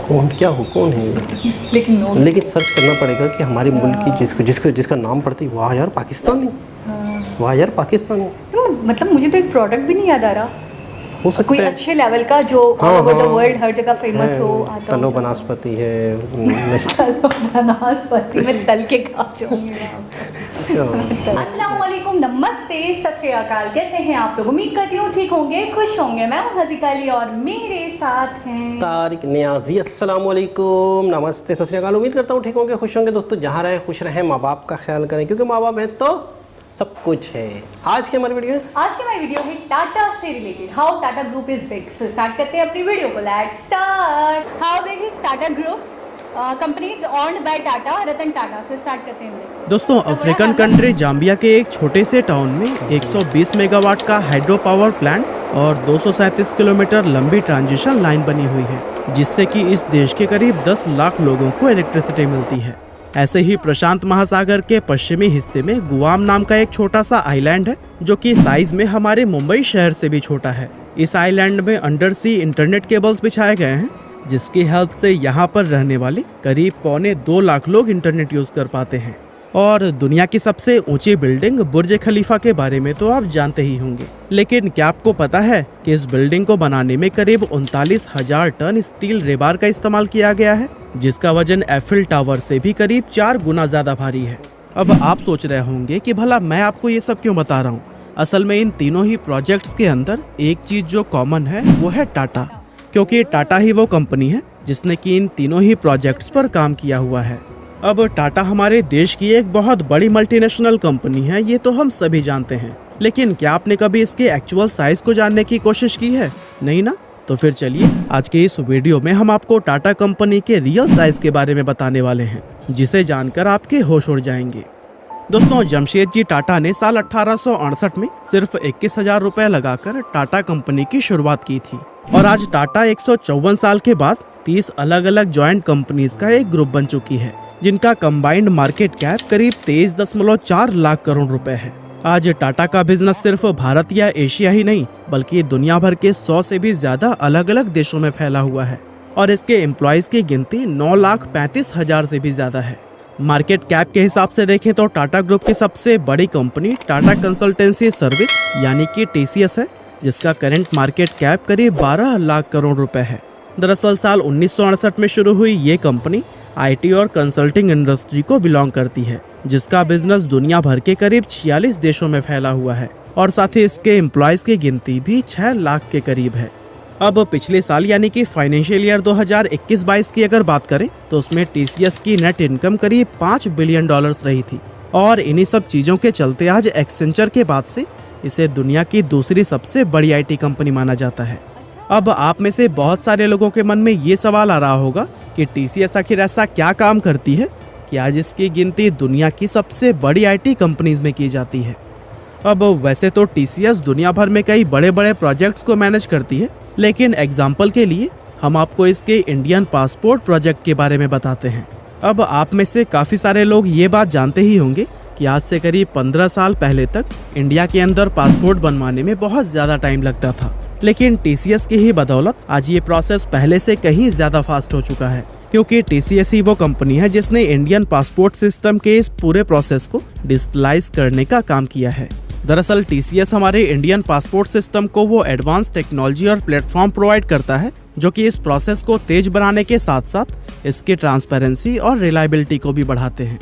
कौन क्या हो कौन है ये? लेकिन सर्च करना पड़ेगा कि हमारे मुल्क की जिसका नाम पड़ती वाह यार पाकिस्तानी। वाह यार पाकिस्तानी। मतलब मुझे तो एक प्रोडक्ट भी नहीं याद आ रहा हो सकता कोई है अच्छे लेवल का जो ऑल ओवर द वर्ल्ड हर जगह फेमस हो। तलो बनास्पति है। तलो बनास्पति में तल के खा जाऊंगी। अस्सलाम वालेकुम, नमस्ते, सत श्री अकाल। कैसे हैं आप लोग? उम्मीद करती हूँ ठीक होंगे, खुश होंगे। मैं हूँ हसीका अली और मेरे साथ हैं तारिक नियाजी। अस्सलाम वालेकुम, नमस्ते, सत श्री अकाल। उम्मीद करता हूँ ठीक होंगे, खुश होंगे। दोस्तों जहाँ रहे खुश रहें, माँ बाप का ख्याल करें क्योंकि माँ बाप है तो सब कुछ है। आज की हमारी वीडियो है टाटा से related, how Tata group is big. So start करते हैं अपनी वीडियो को। Let's start. How big is Tata group? Companies owned by Tata, Ratan Tata. से स्टार्ट करते हैं दोस्तों। अफ्रीकन कंट्री जाम्बिया के एक छोटे से टाउन में 120 मेगावाट का हाइड्रो पावर प्लांट और 237 किलोमीटर लंबी ट्रांसमिशन लाइन बनी हुई है, जिससे कि इस देश के करीब 10 लाख लोगों को इलेक्ट्रिसिटी मिलती है। ऐसे ही प्रशांत महासागर के पश्चिमी हिस्से में गुआम नाम का एक छोटा सा आइलैंड है, जो कि साइज में हमारे मुंबई शहर से भी छोटा है। इस आइलैंड में अंडर सी इंटरनेट केबल्स बिछाए गए हैं, जिसकी हेल्प से यहाँ पर रहने वाले करीब 2.25 लाख लोग इंटरनेट यूज कर पाते हैं। और दुनिया की सबसे ऊंची बिल्डिंग बुर्ज खलीफा के बारे में तो आप जानते ही होंगे, लेकिन क्या आपको पता है कि इस बिल्डिंग को बनाने में करीब 39,000 टन स्टील रेबार का इस्तेमाल किया गया है, जिसका वजन एफिल टावर से भी करीब 4 गुना ज्यादा भारी है। अब आप सोच रहे होंगे कि भला मैं आपको ये सब क्यों बता रहा हूँ। असल में इन तीनों ही प्रोजेक्ट्स के अंदर एक चीज जो कॉमन है वो है टाटा, क्योंकि टाटा ही वो कंपनी है जिसने कि इन तीनों ही प्रोजेक्ट्स पर काम किया हुआ है। अब टाटा हमारे देश की एक बहुत बड़ी मल्टीनेशनल कंपनी है, ये तो हम सभी जानते हैं, लेकिन क्या आपने कभी इसके एक्चुअल साइज को जानने की कोशिश की है? नहीं ना? तो फिर चलिए आज के इस वीडियो में हम आपको टाटा कंपनी के रियल साइज के बारे में बताने वाले हैं, जिसे जानकर आपके होश उड़ जाएंगे। दोस्तों, जमशेदजी टाटा ने साल 1868 में सिर्फ 21,000 रुपए लगाकर टाटा कंपनी की शुरुआत की थी, और आज टाटा 154 साल के बाद 30 अलग अलग ज्वाइंट कंपनीज का एक ग्रुप बन चुकी है, जिनका कंबाइंड मार्केट कैप करीब 23.4 लाख करोड़ रुपए है। आज टाटा का बिजनेस सिर्फ भारत या एशिया ही नहीं, बल्कि दुनिया भर के 100 से भी ज्यादा अलग अलग देशों में फैला हुआ है, और इसके एम्प्लॉयज की गिनती 9,35,000 से भी ज्यादा है। मार्केट कैप के हिसाब से देखें तो टाटा ग्रुप की सबसे बड़ी कंपनी टाटा कंसल्टेंसी सर्विस यानी कि TCS है, जिसका करंट मार्केट कैप करीब 12 लाख करोड़ रुपए है। दरअसल साल 1968 में शुरू हुई ये कंपनी IT और कंसल्टिंग इंडस्ट्री को बिलोंग करती है, जिसका बिजनेस दुनिया भर के करीब 46 देशों में फैला हुआ है, और साथ ही इसके एम्प्लॉयज की गिनती भी 6 लाख के करीब है। अब पिछले साल यानी कि फाइनेंशियल ईयर 2021-22 की अगर बात करें तो उसमें TCS की नेट इनकम करीब $5 बिलियन रही थी, और इन्हीं सब चीजों के चलते आज एक्सेंचर के बाद से इसे दुनिया की दूसरी सबसे बड़ी IT कंपनी माना जाता है। अब आप में से बहुत सारे लोगों के मन में ये सवाल आ रहा होगा कि TCS आखिर ऐसा क्या काम करती है कि आज इसकी गिनती दुनिया की सबसे बड़ी IT कंपनीज में की जाती है। अब वैसे तो TCS दुनिया भर में कई बड़े बड़े प्रोजेक्ट्स को मैनेज करती है, लेकिन एग्जाम्पल के लिए हम आपको इसके इंडियन पासपोर्ट प्रोजेक्ट के बारे में बताते हैं। अब आप में से काफ़ी सारे लोग ये बात जानते ही होंगे कि आज से करीब 15 साल पहले तक इंडिया के अंदर पासपोर्ट बनवाने में बहुत ज़्यादा टाइम लगता था, लेकिन TCS की ही बदौलत आज ये प्रोसेस पहले से कहीं ज़्यादा फास्ट हो चुका है, क्योंकि TCS ही वो कंपनी है जिसने इंडियन पासपोर्ट सिस्टम के इस पूरे प्रोसेस को डिजिटलाइज करने का काम किया है। दरअसल TCS हमारे इंडियन पासपोर्ट सिस्टम को वो एडवांस टेक्नोलॉजी और प्लेटफॉर्म प्रोवाइड करता है, जो कि इस प्रोसेस को तेज बनाने के साथ साथ इसकी ट्रांसपेरेंसी और रिलायबिलिटी को भी बढ़ाते हैं।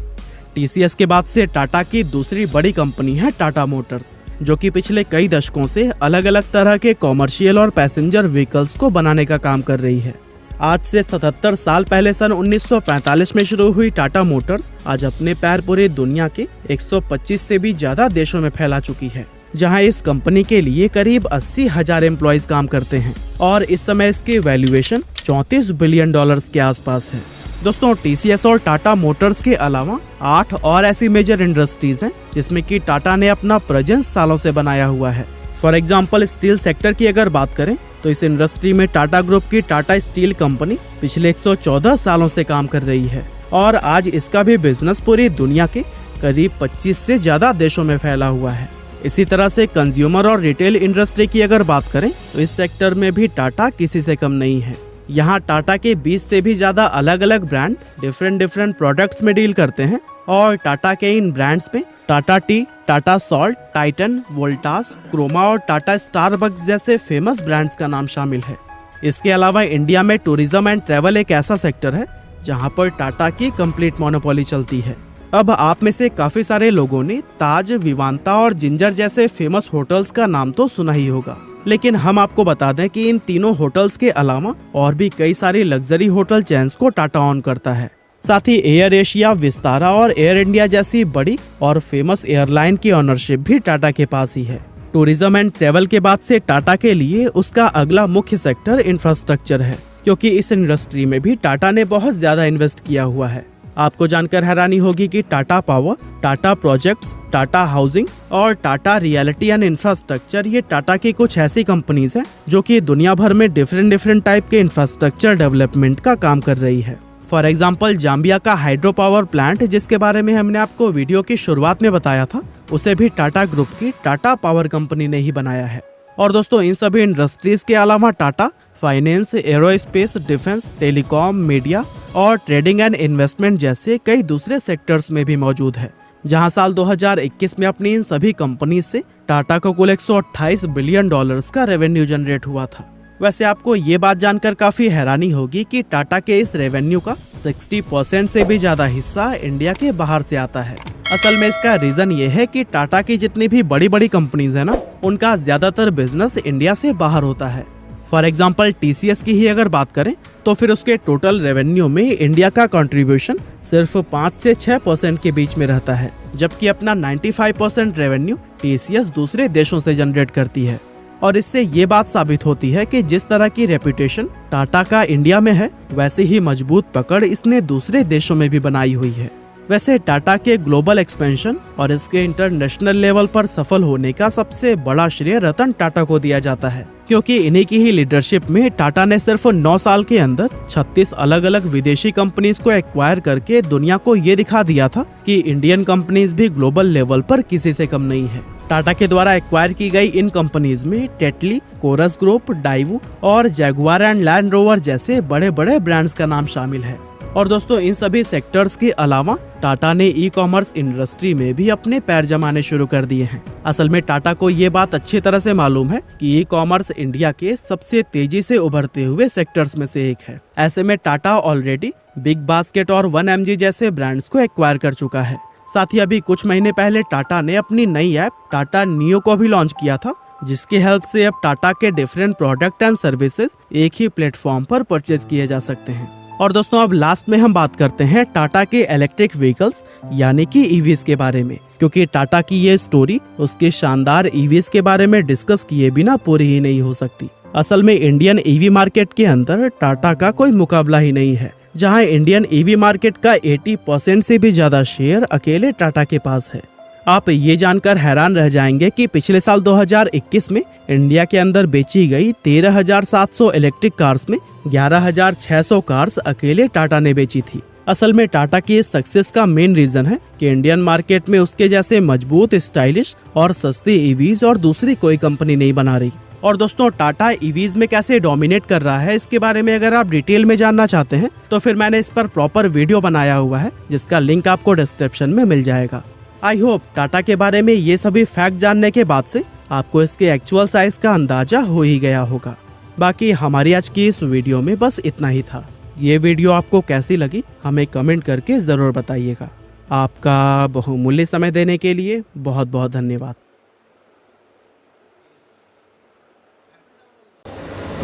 TCS के बाद से टाटा की दूसरी बड़ी कंपनी है टाटा मोटर्स, जो कि पिछले कई दशकों से अलग अलग तरह के कॉमर्शियल और पैसेंजर व्हीकल्स को बनाने का काम कर रही है। आज से 77 साल पहले सन 1945 में शुरू हुई टाटा मोटर्स आज अपने पैर पूरी दुनिया के 125 से भी ज्यादा देशों में फैला चुकी है, जहां इस कंपनी के लिए करीब 80,000 एम्प्लॉयज काम करते हैं, और इस समय इसकी वैल्यूएशन $34 बिलियन के आसपास है। दोस्तों, TCS और टाटा मोटर्स के अलावा 8 और ऐसी मेजर इंडस्ट्रीज हैं जिसमें कि टाटा ने अपना प्रेजेंस सालों से बनाया हुआ है। फॉर एग्जाम्पल, स्टील सेक्टर की अगर बात करें तो इस इंडस्ट्री में टाटा ग्रुप की टाटा स्टील कंपनी पिछले 114 सालों से काम कर रही है, और आज इसका भी बिजनेस पूरी दुनिया के करीब 25 से ज्यादा देशों में फैला हुआ है। इसी तरह से कंज्यूमर और रिटेल इंडस्ट्री की अगर बात करें तो इस सेक्टर में भी टाटा किसी से कम नहीं है। यहाँ टाटा के 20 से भी ज़्यादा अलग अलग ब्रांड डिफरेंट प्रोडक्ट्स में डील करते हैं और टाटा के इन ब्रांड्स में टाटा टी, टाटा सॉल्ट, टाइटन, वोल्टास, क्रोमा और टाटा स्टारबक्स जैसे फेमस ब्रांड्स का नाम शामिल है। इसके अलावा इंडिया में टूरिज्म एंड ट्रैवल एक ऐसा सेक्टर है जहाँ पर टाटा की कंप्लीट मोनोपोली चलती है। अब आप में से काफी सारे लोगों ने ताज, विवांता और जिंजर जैसे फेमस होटल्स का नाम तो सुना ही होगा, लेकिन हम आपको बता दें कि इन तीनों होटल्स के अलावा और भी कई सारी लग्जरी होटल चेन्स को टाटा ऑन करता है। साथ ही एयर एशिया, विस्तारा और एयर इंडिया जैसी बड़ी और फेमस एयरलाइन की ऑनरशिप भी टाटा के पास ही है। टूरिज्म एंड ट्रैवल के बाद से टाटा के लिए उसका अगला मुख्य सेक्टर इंफ्रास्ट्रक्चर है, क्योंकि इस इंडस्ट्री में भी टाटा ने बहुत ज्यादा इन्वेस्ट किया हुआ है। आपको जानकर हैरानी होगी कि Tata power, Tata projects, Tata housing और टाटा रियलिटी एंड इंफ्रास्ट्रक्चर ये टाटा की कुछ ऐसी कंपनीज हैं जो कि दुनिया भर में डिफरेंट टाइप के इंफ्रास्ट्रक्चर डेवलपमेंट का काम कर रही है। फॉर एग्जाम्पल जाम्बिया का हाइड्रो पावर प्लांट, जिसके बारे में हमने आपको वीडियो की शुरुआत में बताया था, उसे भी टाटा ग्रुप की टाटा पावर कंपनी ने ही बनाया है। और दोस्तों, इन सभी इंडस्ट्रीज के अलावा Tata finance, aerospace, defence, telecom, media और ट्रेडिंग एंड इन्वेस्टमेंट जैसे कई दूसरे सेक्टर्स में भी मौजूद है, जहां साल 2021 में अपनी इन सभी कंपनीज से टाटा को कुल 128 बिलियन डॉलर्स का रेवेन्यू जनरेट हुआ था। वैसे आपको ये बात जानकर काफी हैरानी होगी कि टाटा के इस रेवेन्यू का 60% से भी ज्यादा हिस्सा इंडिया के बाहर से आता है। असल में इसका रीजन ये है कि टाटा की जितनी भी बड़ी कंपनीज है ना, उनका ज्यादातर बिजनेस इंडिया से बाहर होता है। फॉर एग्जाम्पल TCS की ही अगर बात करें तो फिर उसके टोटल रेवेन्यू में इंडिया का कंट्रीब्यूशन सिर्फ 5 से 6% के बीच में रहता है, जबकि अपना 95% रेवेन्यू TCS दूसरे देशों से जनरेट करती है। और इससे ये बात साबित होती है कि जिस तरह की रेपुटेशन टाटा का इंडिया में है, वैसे ही मजबूत पकड़ इसने दूसरे देशों में भी बनाई हुई है। वैसे टाटा के ग्लोबल एक्सपेंशन और इसके इंटरनेशनल लेवल पर सफल होने का सबसे बड़ा श्रेय रतन टाटा को दिया जाता है, क्योंकि इन्हीं की ही लीडरशिप में टाटा ने सिर्फ 9 साल के अंदर 36 अलग अलग विदेशी कंपनीज को एक्वायर करके दुनिया को ये दिखा दिया था कि इंडियन कंपनीज भी ग्लोबल लेवल पर किसी से कम नहीं है। टाटा के द्वारा एक्वायर की गई इन कंपनीज में टेटली, कोरस ग्रुप, डाइवू और जैगुआर एंड लैंड रोवर जैसे बड़े ब्रांड्स का नाम शामिल है। और दोस्तों, इन सभी सेक्टर्स के अलावा टाटा ने ई-कॉमर्स इंडस्ट्री में भी अपने पैर जमाने शुरू कर दिए हैं। असल में टाटा को ये बात अच्छी तरह से मालूम है कि ई-कॉमर्स इंडिया के सबसे तेजी से उभरते हुए सेक्टर्स में से एक है। ऐसे में टाटा ऑलरेडी बिग बास्केट और 1mg जैसे ब्रांड्स को एक्वायर कर चुका है। साथ ही अभी कुछ महीने पहले टाटा ने अपनी नई ऐप टाटा नियो को भी लॉन्च किया था, जिसकी हेल्प से अब टाटा के डिफरेंट प्रोडक्ट एंड सर्विसेज एक ही प्लेटफॉर्म पर परचेज किए जा सकते हैं। और दोस्तों, अब लास्ट में हम बात करते हैं टाटा के इलेक्ट्रिक व्हीकल्स यानी कि ईवीज के बारे में, क्योंकि टाटा की ये स्टोरी उसके शानदार ईवीज के बारे में डिस्कस किए बिना पूरी ही नहीं हो सकती। असल में इंडियन ईवी मार्केट के अंदर टाटा का कोई मुकाबला ही नहीं है, जहां इंडियन ईवी मार्केट का 80% से भी ज्यादा शेयर अकेले टाटा के पास है। आप ये जानकर हैरान रह जाएंगे कि पिछले साल 2021 में इंडिया के अंदर बेची गई 13,700 इलेक्ट्रिक कार्स में 11,600 कार्स अकेले टाटा ने बेची थी। असल में टाटा की इस सक्सेस का मेन रीजन है कि इंडियन मार्केट में उसके जैसे मजबूत, स्टाइलिश और सस्ती ईवीज और दूसरी कोई कंपनी नहीं बना रही। और दोस्तों, टाटा ईवीज में कैसे डोमिनेट कर रहा है, इसके बारे में अगर आप डिटेल में जानना चाहते हैं तो फिर मैंने इस पर प्रॉपर वीडियो बनाया हुआ है, जिसका लिंक आपको डिस्क्रिप्शन में मिल जाएगा। आई होप टाटा के बारे में ये सभी फैक्ट जानने के बाद से आपको इसके एक्चुअल साइज का अंदाजा हो ही गया होगा। बाकी हमारी आज की इस वीडियो में बस इतना ही था। ये वीडियो आपको कैसी लगी हमें कमेंट करके ज़रूर बताइएगा। आपका बहुमूल्य समय देने के लिए बहुत बहुत धन्यवाद।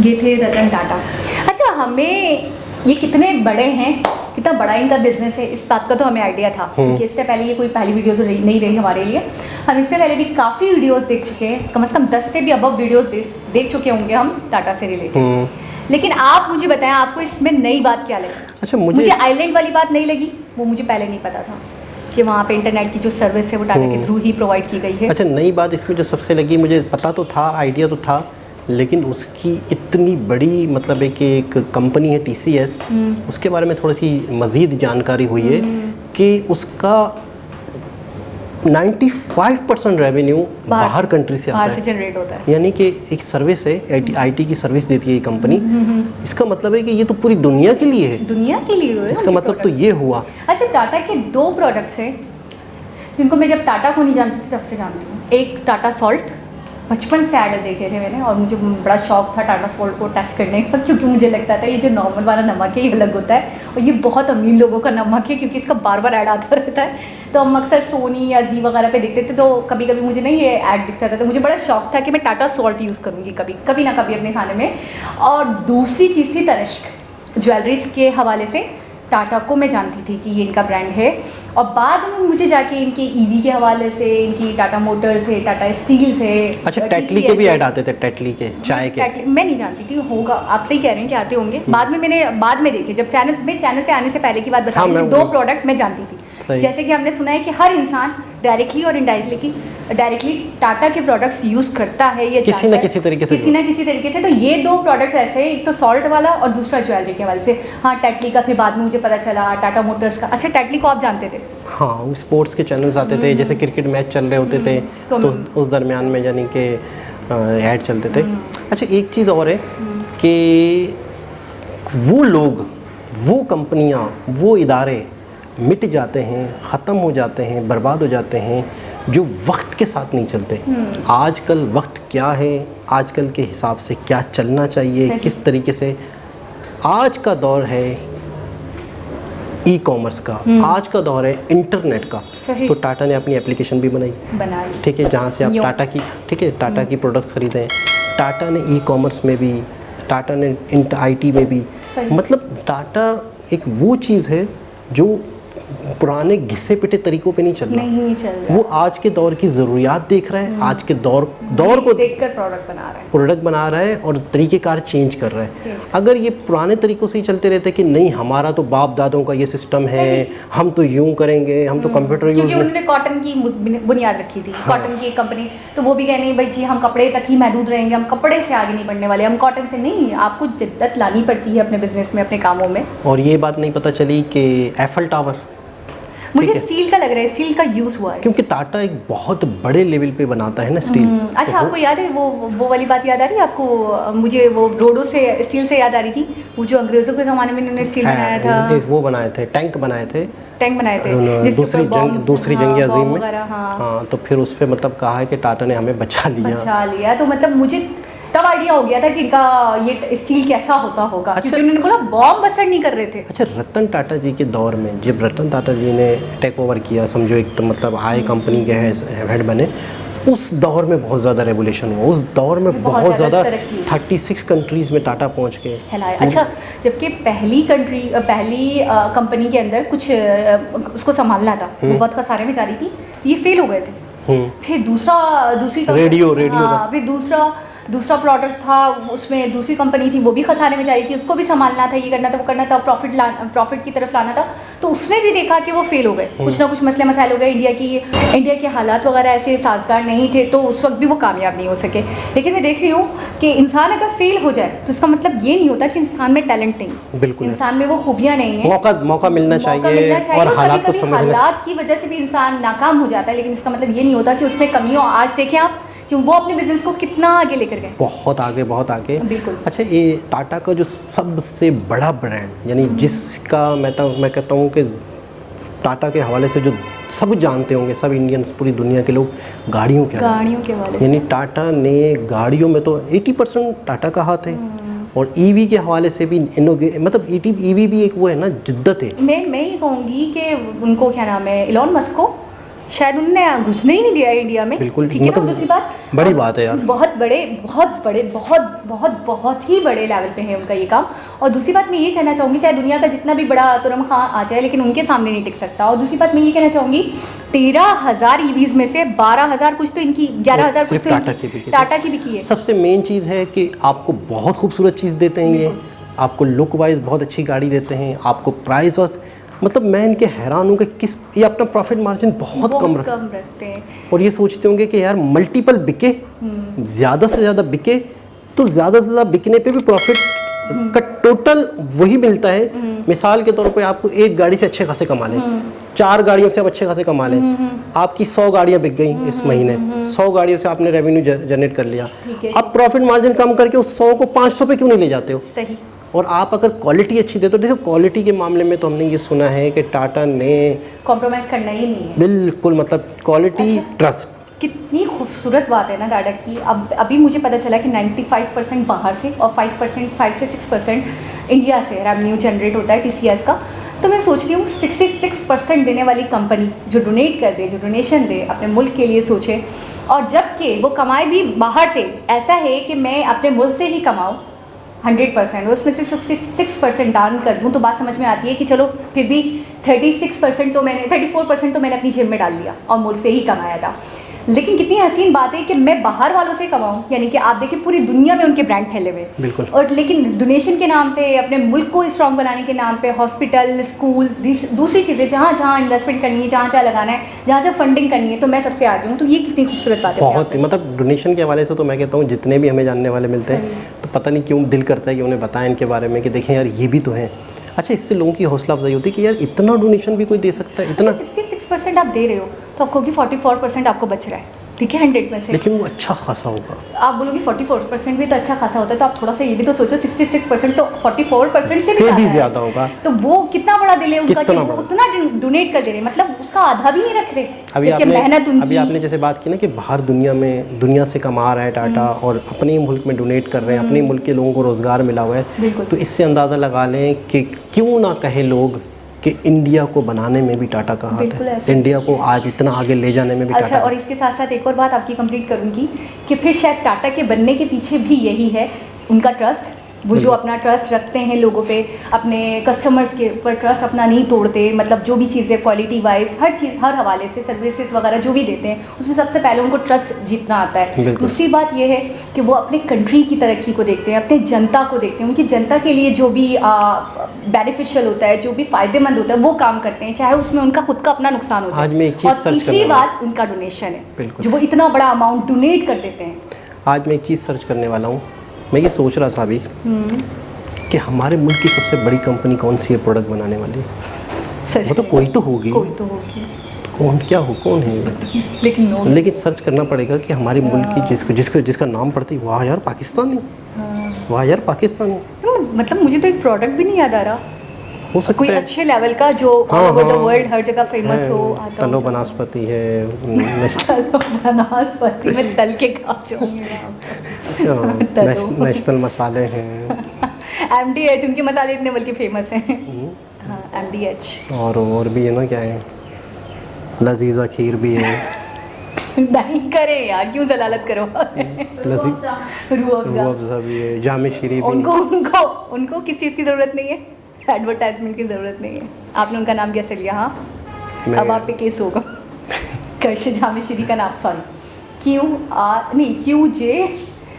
ये थे रतन टाटा। अच्छा, हमें ये कितने बड़े हैं, कितना बड़ा इनका बिजनेस है, इस बात का तो हमें आइडिया था, क्योंकि इससे पहले ये कोई पहली वीडियो तो नहीं रही हमारे लिए। हम इससे पहले भी काफ़ी वीडियोस देख चुके हैं, कम से कम 10 से भी अबव वीडियोस देख चुके होंगे हम टाटा से रिलेटेड। लेकिन आप मुझे बताएं, आपको इसमें नई बात क्या लगी? अच्छा, मुझे आइलैंड वाली बात नहीं लगी, वो मुझे पहले नहीं पता था कि वहाँ पे इंटरनेट की जो सर्विस है वो टाटा के थ्रू ही प्रोवाइड की गई है। अच्छा, नई बात इसमें जो सबसे लगी, मुझे पता तो था, आइडिया तो था, लेकिन उसकी इतनी बड़ी मतलब है कि एक कंपनी है TCS, उसके बारे में थोड़ी सी मज़ीद जानकारी हुई है कि उसका 95% रेवेन्यू बाहर कंट्री से आता बाहर से है। जनरेट होता है। यानी कि एक सर्विस है, आईटी की सर्विस देती है ये कंपनी। इसका मतलब है कि ये तो पूरी दुनिया के लिए है। दुनिया के लिए हुए इसका मतलब तो ये हुआ। अच्छा, टाटा के 2 प्रोडक्ट्स हैं जिनको मैं जब टाटा को नहीं जानती थी तब से जानती हूँ। एक टाटा सॉल्ट, बचपन से ऐड देखे थे मैंने और मुझे बड़ा शौक था टाटा सॉल्ट को टेस्ट करने का, क्योंकि मुझे लगता था ये जो नॉर्मल वाला नमक है ये अलग होता है और ये बहुत अमीर लोगों का नमक है, क्योंकि इसका बार बार ऐड आता रहता है। तो हम अक्सर सोनी या जी वगैरह पे देखते थे, तो कभी कभी मुझे नहीं ये ऐड दिखता था, तो मुझे बड़ा शौक था कि मैं टाटा सॉल्ट यूज़ करूँगी कभी ना कभी अपने खाने में। और दूसरी चीज़ थी तनिष्क, ज्वेलरीज के हवाले से टाटा को मैं जानती थी कि ये इनका ब्रांड है, और बाद में मुझे जाके इनके ईवी के हवाले से, इनकी टाटा मोटर्स है, टाटा स्टील से, अच्छा, टेटली के भी ऐड आते थे, टेटली के चाय के। मैं नहीं जानती थी, होगा आप सही कह रहे हैं कि आते होंगे। बाद में मैंने देखे, जब चैनल पे आने से पहले की बात बता रही हूँ, 2 प्रोडक्ट मैं जानती थी। जैसे कि हमने सुना है कि हर इंसान डायरेक्टली और डायरेक्टली टाटा के प्रोडक्ट्स यूज़ करता है, ये किसी ना किसी तरीके से। तो ये 2 प्रोडक्ट्स ऐसे, एक तो सॉल्ट वाला और दूसरा ज्वेलरी के हवाले से। हाँ, टेटली का फिर बाद में मुझे पता चला, टाटा मोटर्स का। अच्छा, टेटली को आप जानते थे? हाँ, स्पोर्ट्स के चैनल्स आते थे, जैसे क्रिकेट मैच चल रहे होते थे तो उस दरमियान में यानी कि ऐड चलते थे। अच्छा, एक चीज़ और है कि वो लोग, वो कंपनियाँ, वो इदारे मिट जाते हैं, ख़त्म हो जाते हैं, बर्बाद हो जाते हैं जो वक्त के साथ नहीं चलते। आजकल वक्त क्या है, आजकल के हिसाब से क्या चलना चाहिए, किस तरीके से। आज का दौर है ई कॉमर्स का, आज का दौर है इंटरनेट का। तो टाटा ने अपनी एप्लीकेशन भी बनाई, ठीक है, जहाँ से आप टाटा की प्रोडक्ट्स खरीदें। टाटा ने ई कॉमर्स में भी, टाटा ने आईटी में भी, मतलब टाटा एक वो चीज़ है जो पुराने घिसे पिटे तरीकों पे नहीं चल रहा। वो आज के दौर की ज़रूरियात देख रहा है, आज के दौर को देखकर प्रोडक्ट बना रहा है और तरीक़ेकार चेंज कर रहा है। अगर ये पुराने तरीक़ों से ही चलते रहते कि नहीं हमारा तो बाप दादों का ये सिस्टम है, हम तो यूँ करेंगे, हम तो कंप्यूटर यूज़, क्योंकि उन्होंने कॉटन की बुनियाद रखी थी। हाँ। कॉटन की कंपनी, तो वो भी कह नहीं भाई जी हम कपड़े तक ही महदूद रहेंगे, हम कपड़े से आगे नहीं बढ़ने वाले, हम कॉटन से नहीं। आपको जिद्दत लानी पड़ती है अपने बिजनेस में, अपने कामों में। और ये बात नहीं पता चली कि एफल टावर मुझे स्टील का लग रहा है, स्टील का यूज़ हुआ है, क्योंकि टाटा एक बहुत बड़े लेवल पे बनाता है ना स्टील। अच्छा, आपको याद है वो वाली बात याद आ रही है आपको? मुझे वो रोडो से स्टील से याद आ रही थी, वो जो अंग्रेज़ों के ज़माने में इन्होंने स्टील बनाया था, वो बनाए थे, टैंक बनाए थे दूसरी जंग अज़ीम में। हाँ, तो फिर उस पर मतलब कहा है कि टाटा ने हमें बचा लिया। तो मतलब मुझे तब आइडिया हो गया था कि इनका ये स्टील कैसा होता होगा। अच्छा, क्योंकि उन्होंने बोला बॉम्ब असर नहीं कर रहे थे। अच्छा, रतन टाटा जी के दौर में जब रतन टाटा जी ने टेक ओवर किया, समझो एक तो मतलब आए कंपनी के हेड बने, उस दौर में बहुत ज़्यादा रेवोल्यूशन हुआ। उस दौर में बहुत ज़्यादा 36 कंट्रीज़ में टाटा पहुंच गए। अच्छा, जबकि पहली कंपनी के अंदर कुछ उसको संभालना था, वो बहुत खसारे में जा रही थी, तो ये फेल हो गए थे। फिर दूसरी रेडियो फिर दूसरा प्रोडक्ट था, उसमें दूसरी कंपनी थी, वो भी खसारे में जा रही थी, उसको भी संभालना था, ये करना था, वो करना था, प्रॉफिट की तरफ लाना था। तो उसमें भी देखा कि वो फेल हो गए, कुछ ना कुछ मसले मसाइल हो गए, इंडिया के हालात वगैरह ऐसे साजगार नहीं थे, तो उस वक्त भी वो कामयाब नहीं हो सके। लेकिन मैं देख रही हूँ कि इंसान अगर फेल हो जाए तो इसका मतलब ये नहीं होता कि इंसान में टैलेंट नहीं, बिल्कुल इंसान में वो खूबियाँ नहीं है। मौका मिलना चाहिए और हालात की वजह से भी इंसान नाकाम हो जाता है, लेकिन इसका मतलब ये नहीं होता कि उसमें कमी हो। आज देखें आप कि वो अपने बिजनेस को कितना आगे लेकर गए, बहुत आगे। बिल्कुल। अच्छा, ये टाटा का जो सबसे बड़ा ब्रांड, यानी जिसका मैं कहता हूँ कि टाटा के हवाले से जो सब जानते होंगे, सब इंडियंस, पूरी दुनिया के लोग, गाड़ियों के हवाले, यानी टाटा ने गाड़ियों में तो 80% टाटा का हाथ है। और ईवी के हवाले से भी मतलब ईवी भी एक वो है ना, जिद्दत है। मैं ये कहूँगी कि उनको क्या नाम है, इलॉन मस्क को शायद उन्होंने घुसने ही नहीं दिया इंडिया में। बिल्कुल, ठीक है, मतलब दूसरी बात बड़ी बात है यार, बहुत ही बड़े लेवल पे है उनका ये काम। और दूसरी बात मैं ये कहना चाहूँगी, चाहे दुनिया का जितना भी बड़ा तुरम खां आ जाए, लेकिन उनके सामने नहीं टिक सकता। और दूसरी बात मैं ये कहना चाहूँगी, 13,000 ईवीज़ में से 12,000 कुछ तो इनकी, 11,000 कुछ तो टाटा की भी की है। सबसे मेन चीज़ है कि आपको बहुत खूबसूरत चीज़ देते हैं, ये आपको लुक वाइज बहुत अच्छी गाड़ी देते हैं, आपको प्राइस वाइज, मतलब मैं इनके हैरान हूँ कि ये अपना प्रॉफिट मार्जिन बहुत कम रखते हैं। और ये सोचते होंगे कि यार मल्टीपल बिके, ज़्यादा से ज़्यादा बिके, तो ज़्यादा से ज़्यादा बिकने पे भी प्रॉफिट का टोटल वही मिलता है। मिसाल के तौर पे आपको एक गाड़ी से अच्छे खासे कमा लें, 4 गाड़ियों से आप अच्छे खासे कमा लें, आपकी 100 गाड़ियां बिक गई इस महीने, 100 गाड़ियों से आपने रेवेन्यू जनरेट कर लिया, अब प्रॉफिट मार्जिन कम करके उस 100 को 500 पे क्यों नहीं ले जाते हो? सही। और आप अगर क्वालिटी अच्छी दे तो देखो, क्वालिटी के मामले में तो हमने ये सुना है कि टाटा ने कॉम्प्रोमाइज़ करना ही नहीं है बिल्कुल, मतलब क्वालिटी ट्रस्ट। कितनी खूबसूरत बात है ना टाटा की। अब अभी मुझे पता चला कि 95% बाहर से और 5 से 6% इंडिया से रेवेन्यू जनरेट होता है टीसीएस का। तो मैं सोच रही हूँ 66% देने वाली कंपनी जो डोनेट कर दे, जो डोनेशन दे, अपने मुल्क के लिए सोचे, और जबकि वो कमाए भी बाहर से। ऐसा है कि मैं अपने मुल्क से ही कमाऊँ 100%, उसमें से 66% दान कर दूँ, तो बात समझ में आती है कि चलो फिर भी 34% तो मैंने अपनी जेब में डाल लिया और मुल्क से ही कमाया था। लेकिन कितनी हसीन बात है कि मैं बाहर वालों से कमाऊँ, यानी कि आप देखिए पूरी दुनिया में उनके ब्रांड फैले हुए, बिल्कुल। और लेकिन डोनेशन के नाम पे, अपने मुल्क को स्ट्रॉन्ग बनाने के नाम पे, हॉस्पिटल, स्कूल, दूसरी चीज़ें जहाँ जहाँ इन्वेस्टमेंट करनी है, जहाँ जहाँ लगाना है, जहाँ जहाँ फंडिंग करनी है, तो मैं सबसे आगे हूँ। तो ये कितनी खूबसूरत बात है। बहुत ही, मतलब डोनेशन के हवाले से तो मैं कहता हूँ जितने भी हमें जानने वाले मिलते हैं तो पता नहीं क्यों दिल करता है कि उन्हें बताएं इनके बारे में कि देखें यार ये भी तो हैं। अच्छा, इससे लोगों की हौसला अफजाई होती है कि यार इतना डोनेशन भी कोई दे सकता है, इतना। 66% आप दे रहे हो तो आपको कि 44% आपको बच रहा है, ठीक है, 100 में से। लेकिन वो अच्छा खासा होगा। आप बोलोगे 44% भी तो अच्छा खासा होता है, तो आप थोड़ा सा ये भी तो सोचो 66% तो 44% से भी है। ज़्यादा होगा। तो वो कितना बड़ा दिल है उनका कि कितना वो बड़ा? उतना डोनेट कर दे रहे, मतलब उसका आधा भी नहीं रख रहे। अभी आपने जैसे बात की ना कि बाहर दुनिया से कमा रहा है टाटा और अपने ही मुल्क में डोनेट कर रहे हैं, अपने ही मुल्क के लोगों को रोज़गार मिला हुआ है, तो इससे अंदाज़ा लगा लें कि क्यों ना कहे लोग कि इंडिया को बनाने में भी टाटा का हाथ है, इंडिया को आज इतना आगे ले जाने में भी अच्छा, टाटा। और इसके साथ साथ एक और बात आपकी कंप्लीट करूंगी कि फिर शायद टाटा के बनने के पीछे भी यही है, उनका ट्रस्ट। वो जो अपना ट्रस्ट रखते हैं लोगों पे, अपने कस्टमर्स के ऊपर ट्रस्ट अपना नहीं तोड़ते, मतलब जो भी चीज़ें क्वालिटी वाइज हर चीज़, हर हवाले से सर्विसेज वगैरह जो भी देते हैं उसमें सबसे पहले उनको ट्रस्ट जीतना आता है। दूसरी बात ये है कि वो अपने कंट्री की तरक्की को देखते हैं, अपने जनता को देखते हैं, उनकी जनता के लिए जो भी बेनिफिशियल होता है, जो भी फ़ायदेमंद होता है वो काम करते हैं, चाहे उसमें उनका खुद का अपना नुकसान हो जाए। और तीसरी बात उनका डोनेशन है, जो वो इतना बड़ा अमाउंट डोनेट कर देते हैं। आज मैं एक चीज़ सर्च करने वाला हूँ, मैं ये सोच रहा था अभी कि हमारे मुल्क की सबसे बड़ी कंपनी कौन सी है प्रोडक्ट बनाने वाली? वो तो कोई तो होगी, तो कौन है? लेकिन सर्च करना पड़ेगा कि हमारे मुल्क की जिसका नाम पड़ती है, वाह यार पाकिस्तानी, वाह यार पाकिस्तानी। मतलब मुझे तो एक प्रोडक्ट भी नहीं याद आ रहा, हो सकता कोई है अच्छे लेवल का जो वर्ल्ड हर जगह फेमस हो। तलो बनास्पति है, बनास्पति में तल के खा जाऊंगी, नेशनल मसाले हैं, MDH, उनके मसाले इतने बल्कि फेमस हैं। हाँ, MDH। और भी है ना, क्या है, लजीजा खीर भी है। नहीं करें यार, क्यों जलालत करो। रूह अफ़ज़ा भी है, जामे शीरी भी। उनको किस चीज़ की ज़रूरत नहीं है, एडवर्टाइजमेंट की ज़रूरत नहीं है। आपने उनका नाम कैसे लिया? हाँ, अब आप पे केस होगा। कैसे जामे शीरी का नाम, सॉरी, QJ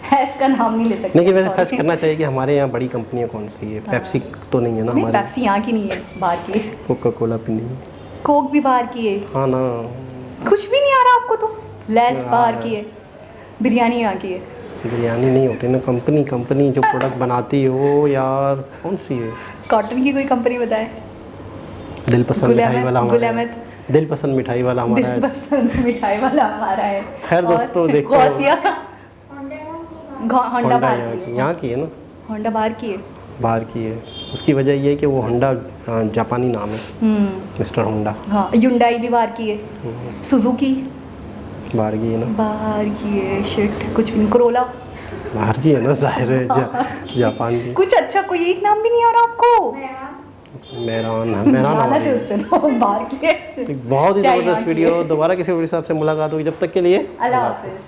है इसका नाम नहीं ले सकते। लेकिन वैसे सर्च करना चाहिए कि हमारे यहाँ बड़ी कंपनियाँ कौन सी है। पेप्सी तो नहीं है ना हमारे? पेप्सी यहाँ की नहीं है, बाहर की। कोका कोला भी नहीं, कोक भी बाहर की है। हाँ ना, कुछ भी नहीं आ रहा आपको तो। लेस बाहर की है, बिरयानी यहाँ की है। बिरयानी नहीं होती ना, कंपनी जो प्रोडक्ट बनाती है वो यार कौन सी है? कॉटन की कोई कंपनी बताए। दिल पसंद मिठाई वाला हमारा है। दिल पसंद मिठाई वाला हमारा है। खैर दोस्तों, देखो होंडा यहाँ की है ना, होंडा बाहर की है। उसकी वजह ये है कि वो होंडा जापानी नाम है, मिस्टर होंडा। हाँ, युंडाई भी बाहर की है, सुजुकी बाहर की है ना, बाहर की है, शिट कुछ भी, कोरोला बाहर की है ना, जाहिर है जापान की। कुछ अच्छा कोई एक नाम भी नहीं आ रहा आपको? मेहरान बाहर की है। बहुत ही ज़बरदस्त वीडियो। दोबारा किसी वीडियो से आपसे मुलाकात होगी, जब तक के लिए अल्लाह हाफिज़।